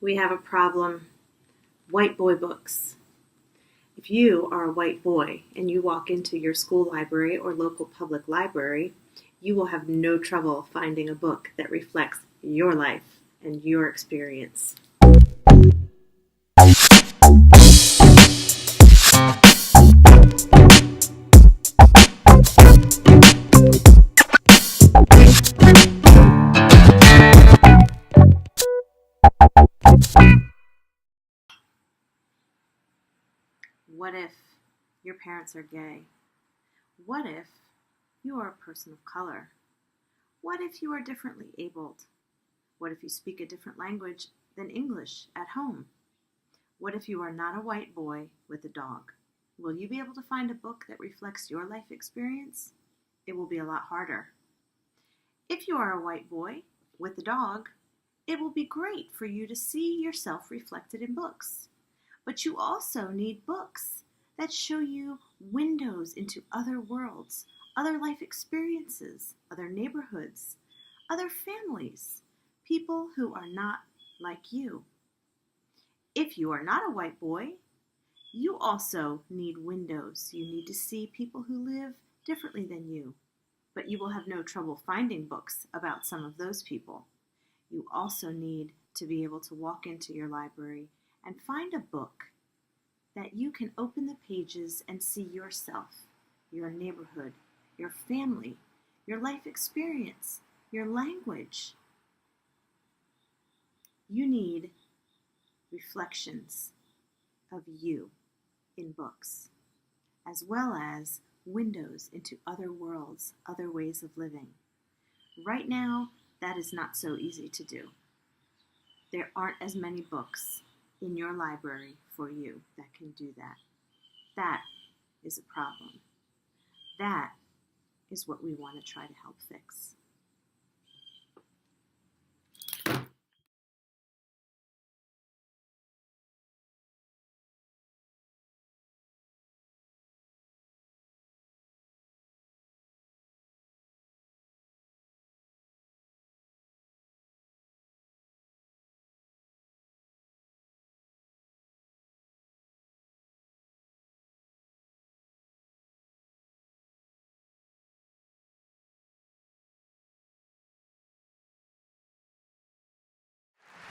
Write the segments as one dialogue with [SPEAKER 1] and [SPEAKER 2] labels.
[SPEAKER 1] We have a problem. White boy books. If you are a white boy and you walk into your school library or local public library, you will have no trouble finding a book that reflects your life and your experience. What if your parents are gay? What if you are a person of color? What if you are differently abled? What if you speak a different language than English at home? What if you are not a white boy with a dog? Will you be able to find a book that reflects your life experience? It will be a lot harder. If you are a white boy with a dog, it will be great for you to see yourself reflected in books. But you also need books that show you windows into other worlds, other life experiences, other neighborhoods, other families, people who are not like you. If you are not a white boy, you also need windows. You need to see people who live differently than you, but you will have no trouble finding books about some of those people. You also need to be able to walk into your library and find a book that you can open the pages and see yourself, your neighborhood, your family, your life experience, your language. You need reflections of you in books, as well as windows into other worlds, other ways of living. Right now, that is not so easy to do. There aren't as many books in your library for you that can do that. That is a problem. That is what we want to try to help fix.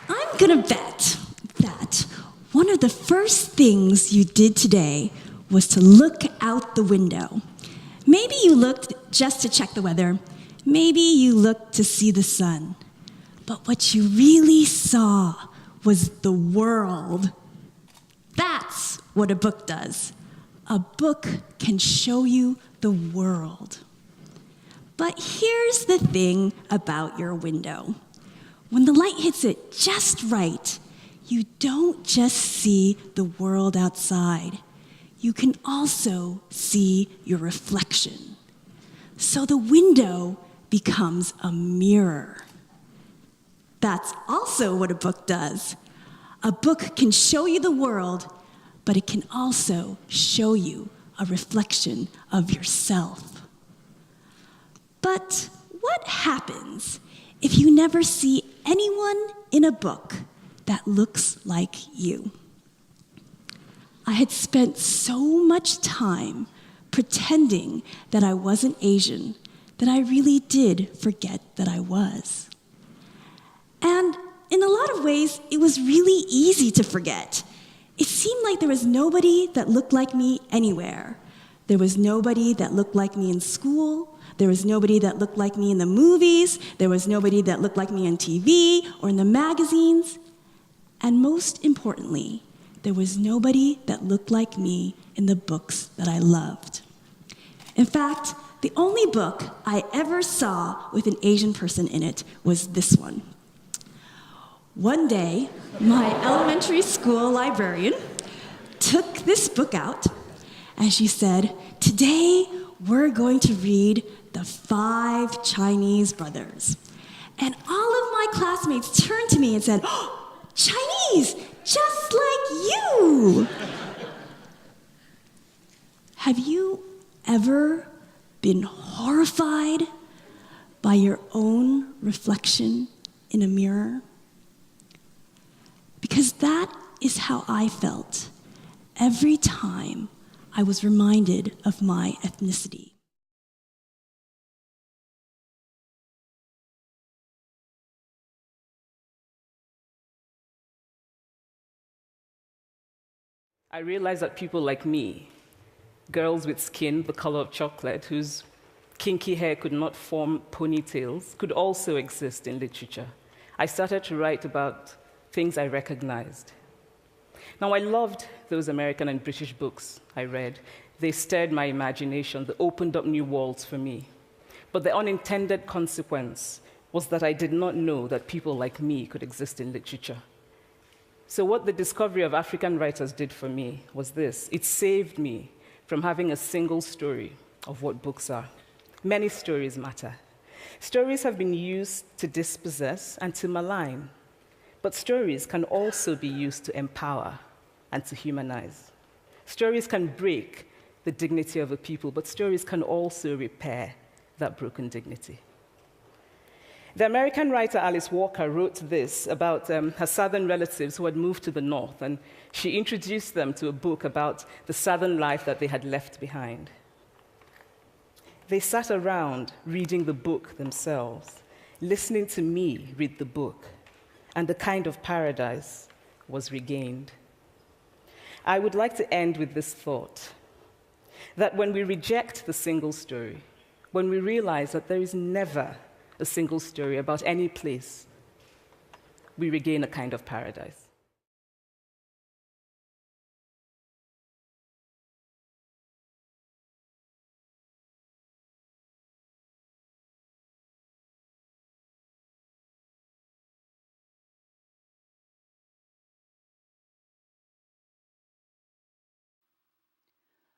[SPEAKER 2] I'm gonna bet that one of the first things you did today was to look out the window. Maybe you looked just to check the weather. Maybe you looked to see the sun. But what you really saw was the world. That's what a book does. A book can show you the world. But here's the thing about your window. When the light hits it just right, you don't just see the world outside. You can also see your reflection. So the window becomes a mirror. That's also what a book does. A book can show you the world, but it can also show you a reflection of yourself. But what happens if you never see anyone in a book that looks like you? I had spent so much time pretending that I wasn't Asian that I really did forget that I was. And in a lot of ways, it was really easy to forget. It seemed like there was nobody that looked like me anywhere. There was nobody that looked like me in school. There was nobody that looked like me in the movies. There was nobody that looked like me on TV or in the magazines. And most importantly, there was nobody that looked like me in the books that I loved. In fact, the only book I ever saw with an Asian person in it was this one. One day, my elementary school librarian took this book out, and she said, "Today, we're going to read The 5 Chinese Brothers." And all of my classmates turned to me and said, "Oh, Chinese, just like you!" Have you ever been horrified by your own reflection in a mirror? because that is how I felt every time I was reminded of my ethnicity.
[SPEAKER 3] I realized that people like me, girls with skin the color of chocolate, whose kinky hair could not form ponytails, could also exist in literature. I started to write about things I recognized. Now, I loved those American and British books I read. They stirred my imagination, they opened up new worlds for me. But the unintended consequence was that I did not know that people like me could exist in literature. So what the discovery of African writers did for me was this. It saved me from having a single story of what books are. Many stories matter. Stories have been used to dispossess and to malign, but stories can also be used to empower and to humanize. Stories can break the dignity of a people, but stories can also repair that broken dignity. The American writer Alice Walker wrote this about her southern relatives who had moved to the north, and she introduced them to a book about the southern life that they had left behind. They sat around reading the book themselves, listening to me read the book, and the kind of paradise was regained. I would like to end with this thought, that when we reject the single story, when we realize that there is never a single story about any place, we regain a kind of paradise.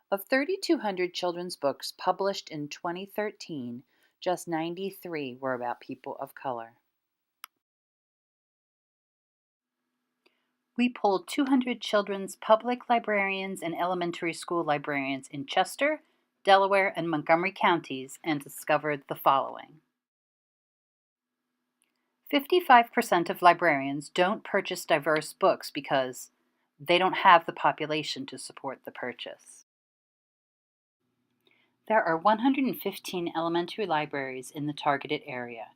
[SPEAKER 4] Of 3,200 children's books published in 2013, just 93 were about people of color. We polled 200 children's public librarians and elementary school librarians in Chester, Delaware, and Montgomery counties and discovered the following. 55% of librarians don't purchase diverse books because they don't have the population to support the purchase. There are 115 elementary libraries in the targeted area.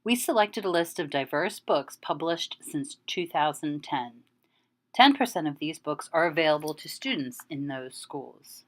[SPEAKER 4] We selected a list of diverse books published since 2010. 10% of these books are available to students in those schools.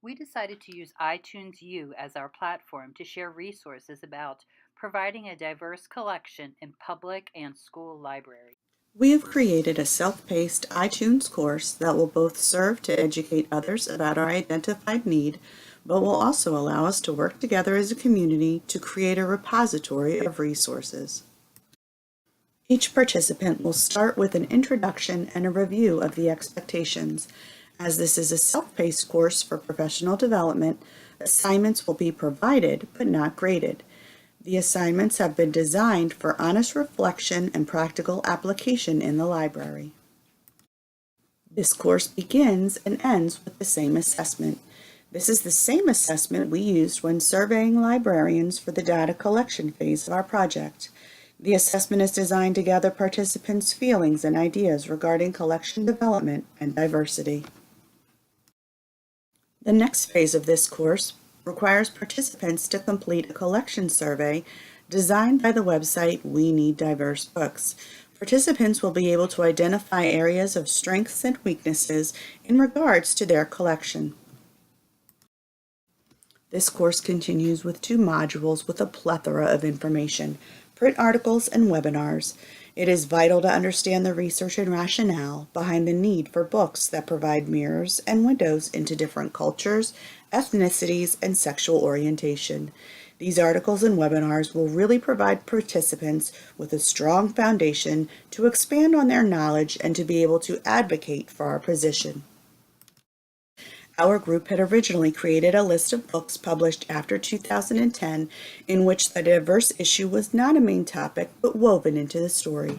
[SPEAKER 4] We decided to use iTunes U as our platform to share resources about providing a diverse collection in public and school libraries.
[SPEAKER 5] We have created a self-paced iTunes course that will both serve to educate others about our identified need, but will also allow us to work together as a community to create a repository of resources. Each participant will start with an introduction and a review of the expectations. As this is a self-paced course for professional development, assignments will be provided but not graded. The assignments have been designed for honest reflection and practical application in the library. This course begins and ends with the same assessment. This is the same assessment we used when surveying librarians for the data collection phase of our project. The assessment is designed to gather participants' feelings and ideas regarding collection development and diversity. The next phase of this course requires participants to complete a collection survey designed by the website We Need Diverse Books. Participants will be able to identify areas of strengths and weaknesses in regards to their collection. This course continues with 2 modules with a plethora of information, print articles and webinars. It is vital to understand the research and rationale behind the need for books that provide mirrors and windows into different cultures, ethnicities, and sexual orientation. These articles and webinars will really provide participants with a strong foundation to expand on their knowledge and to be able to advocate for our position. Our group had originally created a list of books published after 2010 in which the diverse issue was not a main topic but woven into the story.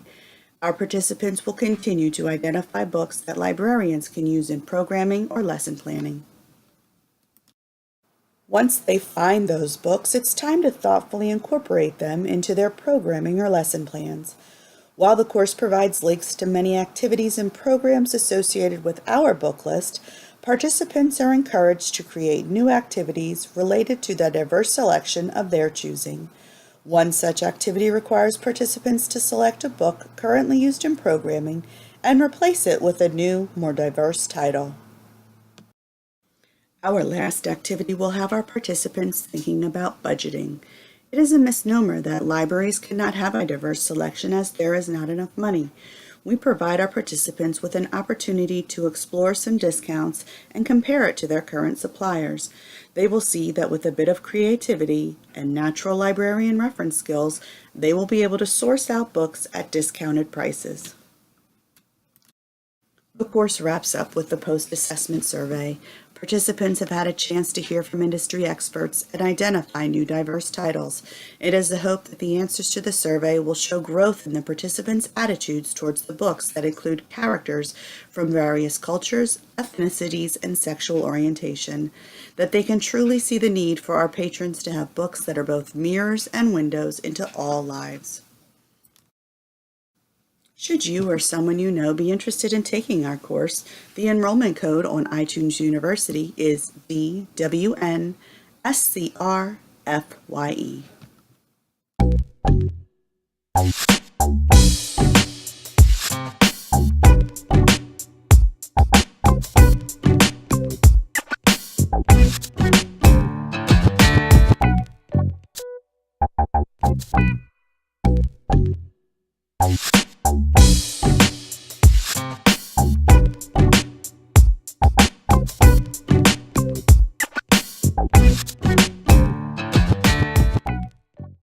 [SPEAKER 5] Our participants will continue to identify books that librarians can use in programming or lesson planning. Once they find those books, it's time to thoughtfully incorporate them into their programming or lesson plans. While the course provides links to many activities and programs associated with our book list, participants are encouraged to create new activities related to the diverse selection of their choosing. One such activity requires participants to select a book currently used in programming and replace it with a new, more diverse title. Our last activity will have our participants thinking about budgeting. It is a misnomer that libraries cannot have a diverse selection as there is not enough money. We provide our participants with an opportunity to explore some discounts and compare it to their current suppliers. They will see that with a bit of creativity and natural librarian reference skills, they will be able to source out books at discounted prices. The course wraps up with the post-assessment survey. Participants have had a chance to hear from industry experts and identify new diverse titles. It is the hope that the answers to the survey will show growth in the participants' attitudes towards the books that include characters from various cultures, ethnicities, and sexual orientation, that they can truly see the need for our patrons to have books that are both mirrors and windows into all lives. Should you or someone you know be interested in taking our course, the enrollment code on iTunes University is DWNSCRFYE.